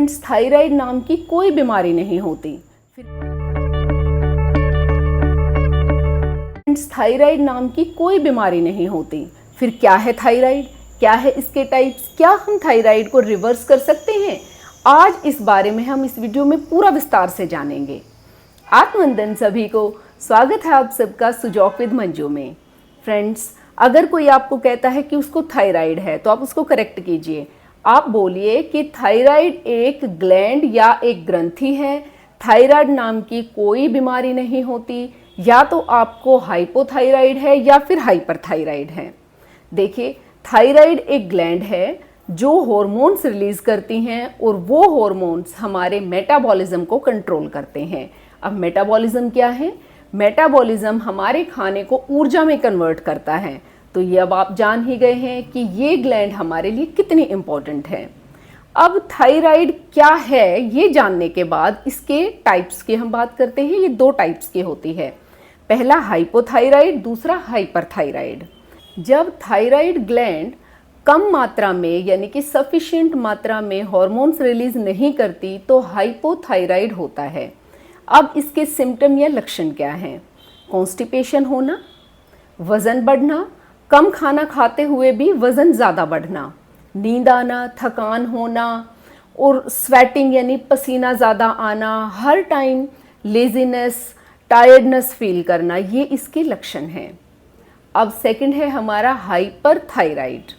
Friends, thyroid नाम की कोई बीमारी नहीं होती। फ्रेंड्स, थायराइड नाम की कोई बीमारी नहीं होती। फिर क्या है थायराइड? क्या है इसके टाइप्स? क्या हम थायराइड को रिवर्स कर सकते हैं? आज इस बारे में हम इस वीडियो में पूरा विस्तार से जानेंगे। आत्मवंदन सभी को, स्वागत है आप सबका सुजॉक विद मंजू में। फ्रेंड्स, अगर कोई आपको कहता है कि उसको थायराइड है तो आप उसको करेक्ट कीजिए। आप बोलिए कि थायराइड एक ग्लैंड या एक ग्रंथि है। थायराइड नाम की कोई बीमारी नहीं होती। या तो आपको हाइपोथायराइड है या फिर हाइपरथायराइड है। देखिए, थायराइड एक ग्लैंड है जो हॉर्मोन्स रिलीज करती हैं और वो हॉर्मोन्स हमारे मेटाबॉलिज्म को कंट्रोल करते हैं। अब मेटाबॉलिज्म क्या है? मेटाबॉलिज्म हमारे खाने को ऊर्जा में कन्वर्ट करता है। तो ये अब आप जान ही गए हैं कि ये ग्लैंड हमारे लिए कितनी इम्पोर्टेंट है। अब थायराइड क्या है ये जानने के बाद इसके टाइप्स की हम बात करते हैं। ये दो टाइप्स की होती है, पहला हाइपोथायराइड, दूसरा हाइपरथायराइड। जब थायराइड ग्लैंड कम मात्रा में यानी कि सफिशिएंट मात्रा में हॉर्मोन्स रिलीज नहीं करती तो हाइपोथायराइड होता है। अब इसके सिम्टम या लक्षण क्या हैं? कॉन्स्टिपेशन होना, वज़न बढ़ना, कम खाना खाते हुए भी वज़न ज़्यादा बढ़ना, नींद आना, थकान होना और स्वेटिंग यानी पसीना ज़्यादा आना, हर टाइम लेज़ीनेस, टायर्डनेस फील करना, ये इसके लक्षण हैं। अब सेकंड है हमारा हाइपरथायराइड।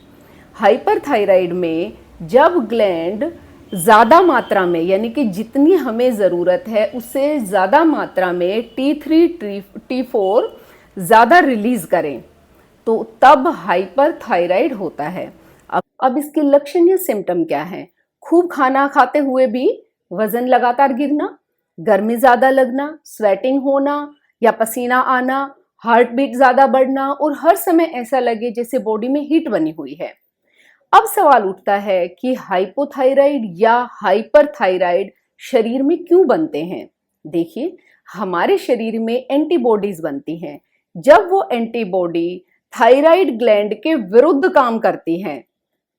हाइपरथायराइड में जब ग्लैंड ज़्यादा मात्रा में यानी कि जितनी हमें ज़रूरत है उससे ज़्यादा मात्रा में T3 T4 ज़्यादा रिलीज़ करें तो तब हाइपरथायराइड होता है। अब इसके लक्षण या सिम्टम क्या है? खूब खाना खाते हुए भी वज़न लगातार गिरना, गर्मी ज़्यादा लगना, स्वेटिंग होना या पसीना आना, हार्ट बीट ज़्यादा बढ़ना और हर समय ऐसा लगे जैसे बॉडी में हीट बनी हुई है। अब सवाल उठता है कि हाइपोथायराइड या हाइपरथायराइड शरीर में क्यों बनते हैं? देखिए, हमारे शरीर में एंटीबॉडीज बनती हैं। जब वो एंटीबॉडी थायराइड ग्लैंड के विरुद्ध काम करती हैं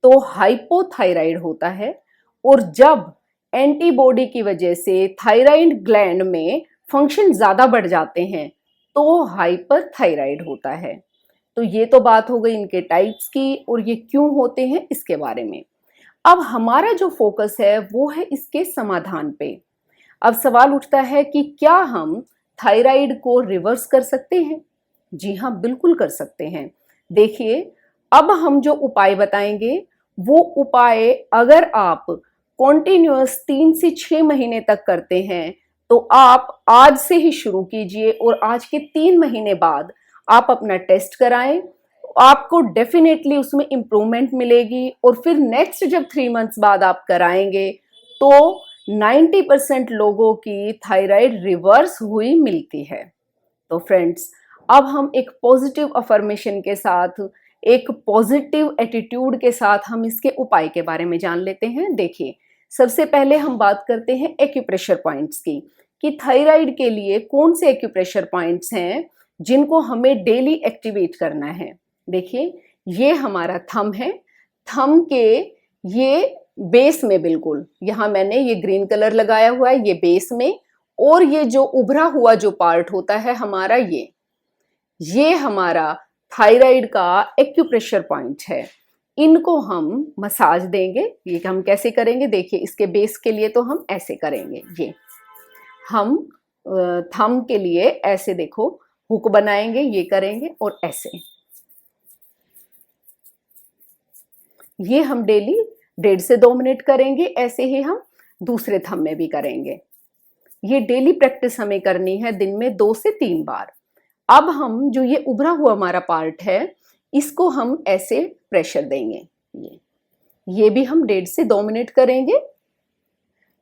तो हाइपोथायराइड होता है, और जब एंटीबॉडी की वजह से थायराइड ग्लैंड में फंक्शन ज्यादा बढ़ जाते हैं तो हाइपरथायराइड होता है। तो ये तो बात हो गई इनके टाइप्स की और ये क्यों होते हैं इसके बारे में। अब हमारा जो फोकस है वो है इसके समाधान पे। अब सवाल उठता है कि क्या हम थायराइड को रिवर्स कर सकते हैं? जी हाँ, बिल्कुल कर सकते हैं। देखिए, अब हम जो उपाय बताएंगे वो उपाय अगर आप कॉन्टिन्यूअस 3 से 6 महीने तक करते हैं तो आप आज से ही शुरू कीजिए और आज के 3 महीने बाद आप अपना टेस्ट कराएं। आपको डेफिनेटली उसमें इम्प्रूवमेंट मिलेगी और फिर नेक्स्ट जब 3 मंथ्स बाद आप कराएंगे तो 90% लोगों की थायराइड रिवर्स हुई मिलती है। तो फ्रेंड्स, अब हम एक पॉजिटिव अफर्मेशन के साथ, एक पॉजिटिव एटीट्यूड के साथ हम इसके उपाय के बारे में जान लेते हैं। देखिए, सबसे पहले हम बात करते हैं एक्यूप्रेशर पॉइंट्स की कि थायराइड के लिए कौन से एक्यूप्रेशर पॉइंट्स हैं जिनको हमें डेली एक्टिवेट करना है। देखिए, ये हमारा थंब है। थंब के ये बेस में, बिल्कुल यहाँ मैंने ये ग्रीन कलर लगाया हुआ है, ये बेस में, और ये जो उभरा हुआ जो पार्ट होता है हमारा, ये हमारा थायराइड का एक्यूप्रेशर पॉइंट है। इनको हम मसाज देंगे। ये हम कैसे करेंगे? देखिए, इसके बेस के लिए तो हम ऐसे करेंगे। ये हम थंब के लिए ऐसे देखो हुक बनाएंगे, ये करेंगे और ऐसे। ये हम डेली 1.5 से 2 मिनट करेंगे। ऐसे ही हम दूसरे थंब में भी करेंगे। ये डेली प्रैक्टिस हमें करनी है, दिन में 2 से 3 बार। अब हम जो ये उभरा हुआ हमारा पार्ट है इसको हम ऐसे प्रेशर देंगे। ये भी हम 1.5 से 2 मिनट करेंगे,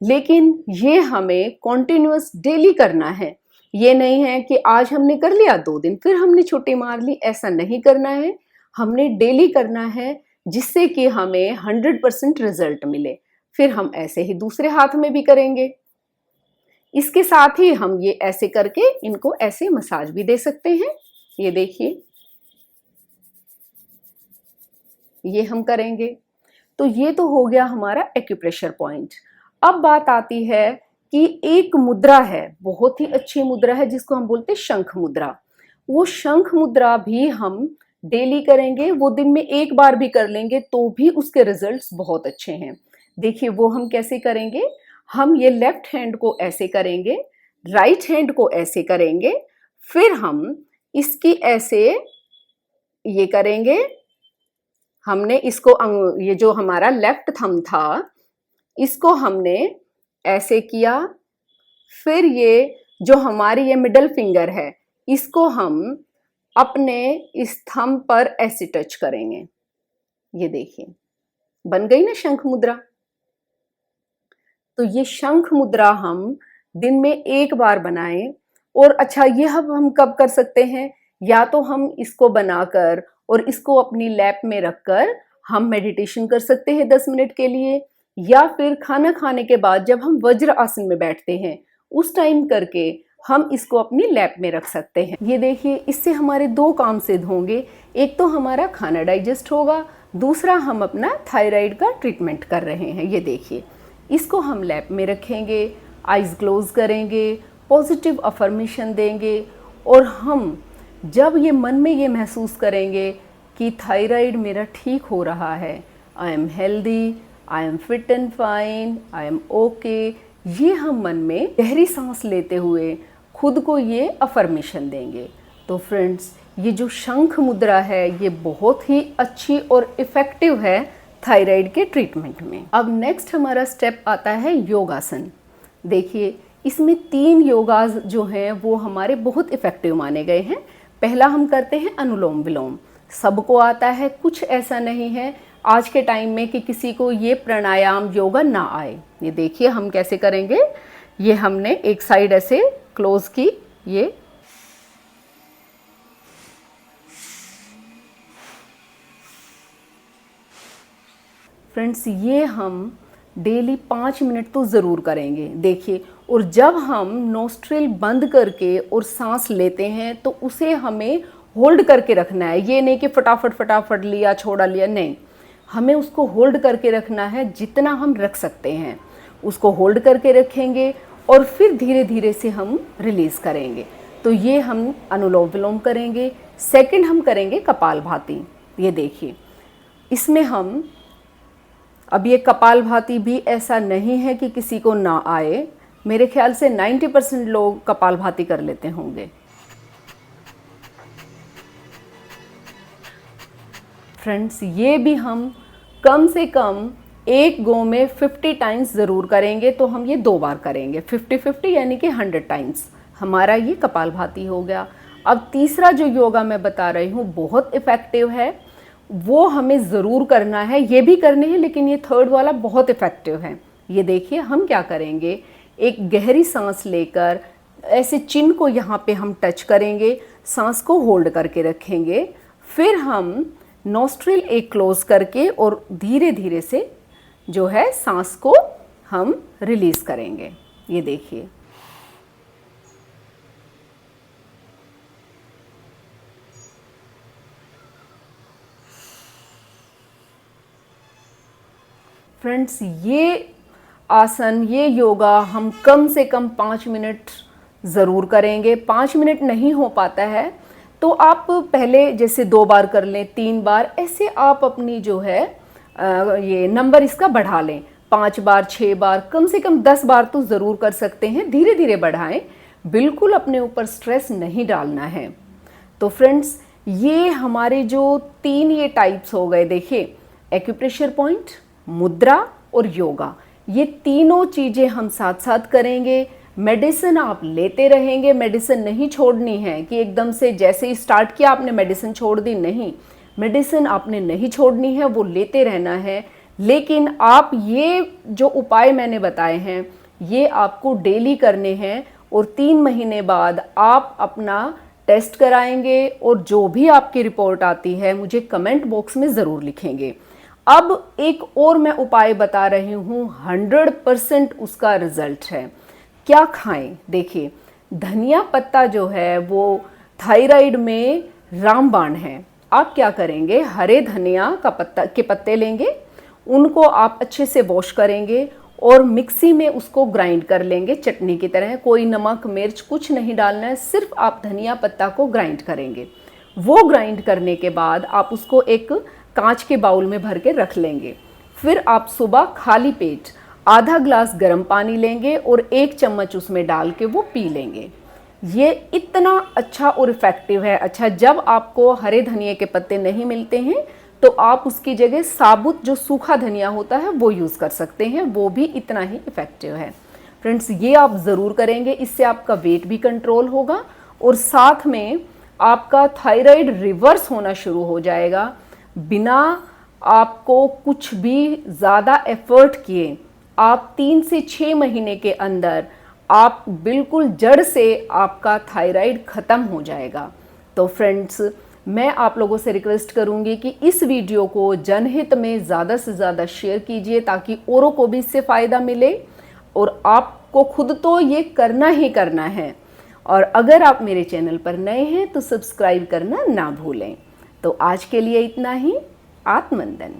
लेकिन ये हमें कॉन्टिन्यूअस डेली करना है। ये नहीं है कि आज हमने कर लिया 2 दिन फिर हमने छुट्टी मार ली, ऐसा नहीं करना है। हमने डेली करना है जिससे कि हमें 100% रिजल्ट मिले। फिर हम ऐसे ही दूसरे हाथ में भी करेंगे। इसके साथ ही हम ये ऐसे करके इनको ऐसे मसाज भी दे सकते हैं। ये देखिए, ये हम करेंगे। तो ये तो हो गया हमारा एक्यूप्रेशर पॉइंट। अब बात आती है कि एक मुद्रा है, बहुत ही अच्छी मुद्रा है जिसको हम बोलते हैं शंख मुद्रा। वो शंख मुद्रा भी हम डेली करेंगे, वो दिन में एक बार भी कर लेंगे तो भी उसके रिजल्ट्स बहुत अच्छे हैं। देखिए वो हम कैसे करेंगे, हम ये लेफ्ट हैंड को ऐसे करेंगे, राइट हैंड को ऐसे करेंगे, फिर हम इसकी ऐसे ये करेंगे। हमने इसको ये जो हमारा लेफ्ट थंब था इसको हमने ऐसे किया, फिर ये जो हमारी ये मिडल फिंगर है इसको हम अपने इस थंब पर ऐसे टच करेंगे। ये देखिए बन गई ना शंख मुद्रा। तो ये शंख मुद्रा हम दिन में एक बार बनाएं। और अच्छा ये हम कब कर सकते हैं, या तो हम इसको बनाकर और इसको अपनी लैप में रखकर हम मेडिटेशन कर सकते हैं 10 मिनट के लिए, या फिर खाना खाने के बाद जब हम वज्र आसन में बैठते हैं उस टाइम करके हम इसको अपनी लैप में रख सकते हैं। ये देखिए इससे हमारे दो काम सिद्ध होंगे, एक तो हमारा खाना डाइजेस्ट होगा, दूसरा हम अपना थायराइड का ट्रीटमेंट कर रहे हैं। ये देखिए इसको हम लैप में रखेंगे, आइज़ क्लोज करेंगे, पॉजिटिव अफर्मेशन देंगे और हम जब ये मन में ये महसूस करेंगे कि थायराइड मेरा ठीक हो रहा है, I am healthy, I am fit and fine, I am okay, ये हम मन में गहरी सांस लेते हुए खुद को ये अफर्मेशन देंगे। तो फ्रेंड्स ये जो शंख मुद्रा है ये बहुत ही अच्छी और इफ़ेक्टिव है थायराइड के ट्रीटमेंट में। अब नेक्स्ट हमारा स्टेप आता है योगासन। देखिए इसमें 3 योगास जो हैं वो हमारे बहुत इफ़ेक्टिव माने गए हैं। पहला हम करते हैं अनुलोम विलोम, सबको आता है, कुछ ऐसा नहीं है आज के टाइम में कि किसी को ये प्राणायाम योगा ना आए। ये देखिए हम कैसे करेंगे, ये हमने एक साइड ऐसे क्लोज की, ये फ्रेंड्स ये हम डेली 5 मिनट तो ज़रूर करेंगे। देखिए और जब हम नोस्ट्रिल बंद करके और सांस लेते हैं तो उसे हमें होल्ड करके रखना है, ये नहीं कि फटाफट फटाफट लिया छोड़ा लिया, नहीं, हमें उसको होल्ड करके रखना है। जितना हम रख सकते हैं उसको होल्ड करके रखेंगे और फिर धीरे धीरे से हम रिलीज़ करेंगे। तो ये हम अनुलोम विलोम करेंगे। सेकंड हम करेंगे कपालभाति। ये देखिए इसमें हम, अब ये कपालभाति भी ऐसा नहीं है कि किसी को ना आए, मेरे ख्याल से 90% लोग कपालभाति कर लेते होंगे। फ्रेंड्स ये भी हम कम से कम एक गो में 50 टाइम्स ज़रूर करेंगे। तो हम ये 2 बार करेंगे, 50-50 यानी कि 100 टाइम्स हमारा ये कपालभाति हो गया। अब तीसरा जो योगा मैं बता रही हूँ बहुत इफ़ेक्टिव है, वो हमें ज़रूर करना है, ये भी करने हैं, लेकिन ये थर्ड वाला बहुत इफ़ेक्टिव है। ये देखिए हम क्या करेंगे, एक गहरी सांस लेकर ऐसे चिन को यहाँ पे हम टच करेंगे, सांस को होल्ड करके रखेंगे, फिर हम नोस्ट्रिल एक क्लोज करके और धीरे धीरे से जो है सांस को हम रिलीज़ करेंगे। ये देखिए फ्रेंड्स ये आसन, ये योगा हम कम से कम 5 मिनट ज़रूर करेंगे। 5 मिनट नहीं हो पाता है तो आप पहले जैसे 2 बार कर लें, 3 बार, ऐसे आप अपनी जो है ये नंबर इसका बढ़ा लें। 5 बार, 6 बार, कम से कम 10 बार तो ज़रूर कर सकते हैं। धीरे धीरे बढ़ाएं, बिल्कुल अपने ऊपर स्ट्रेस नहीं डालना है। तो फ्रेंड्स ये हमारे जो 3 ये टाइप्स हो गए, देखिए एक्यूप्रेशर पॉइंट, मुद्रा और योगा, ये तीनों चीज़ें हम साथ साथ करेंगे। मेडिसिन आप लेते रहेंगे, मेडिसिन नहीं छोड़नी है कि एकदम से जैसे ही स्टार्ट किया आपने मेडिसिन छोड़ दी, नहीं, मेडिसिन आपने नहीं छोड़नी है, वो लेते रहना है। लेकिन आप ये जो उपाय मैंने बताए हैं ये आपको डेली करने हैं और 3 महीने बाद आप अपना टेस्ट कराएंगे और जो भी आपकी रिपोर्ट आती है मुझे कमेंट बॉक्स में ज़रूर लिखेंगे। अब एक और मैं उपाय बता रही हूँ, 100% उसका रिजल्ट है। क्या खाएं, देखिए धनिया पत्ता जो है वो थायराइड में रामबाण है। आप क्या करेंगे, हरे धनिया का के पत्ते लेंगे, उनको आप अच्छे से वॉश करेंगे और मिक्सी में उसको ग्राइंड कर लेंगे चटनी की तरह। कोई नमक मिर्च कुछ नहीं डालना है, सिर्फ आप धनिया पत्ता को ग्राइंड करेंगे। वो ग्राइंड करने के बाद आप उसको एक कांच के बाउल में भर के रख लेंगे। फिर आप सुबह खाली पेट आधा ग्लास गर्म पानी लेंगे और 1 चम्मच उसमें डाल के वो पी लेंगे। ये इतना अच्छा और इफ़ेक्टिव है। अच्छा, जब आपको हरे धनिए के पत्ते नहीं मिलते हैं तो आप उसकी जगह साबुत जो सूखा धनिया होता है वो यूज़ कर सकते हैं, वो भी इतना ही इफ़ेक्टिव है। फ्रेंड्स, ये आप ज़रूर करेंगे, इससे आपका वेट भी कंट्रोल होगा और साथ में आपका थायराइड रिवर्स होना शुरू हो जाएगा। बिना आपको कुछ भी ज़्यादा एफर्ट किए आप 3 से 6 महीने के अंदर आप बिल्कुल जड़ से आपका थायराइड ख़त्म हो जाएगा। तो फ्रेंड्स, मैं आप लोगों से रिक्वेस्ट करूंगी कि इस वीडियो को जनहित में ज़्यादा से ज़्यादा शेयर कीजिए ताकि औरों को भी इससे फ़ायदा मिले और आपको खुद तो ये करना ही करना है। और अगर आप मेरे चैनल पर नए हैं तो सब्सक्राइब करना ना भूलें। तो आज के लिए इतना ही। आत्मवंदन।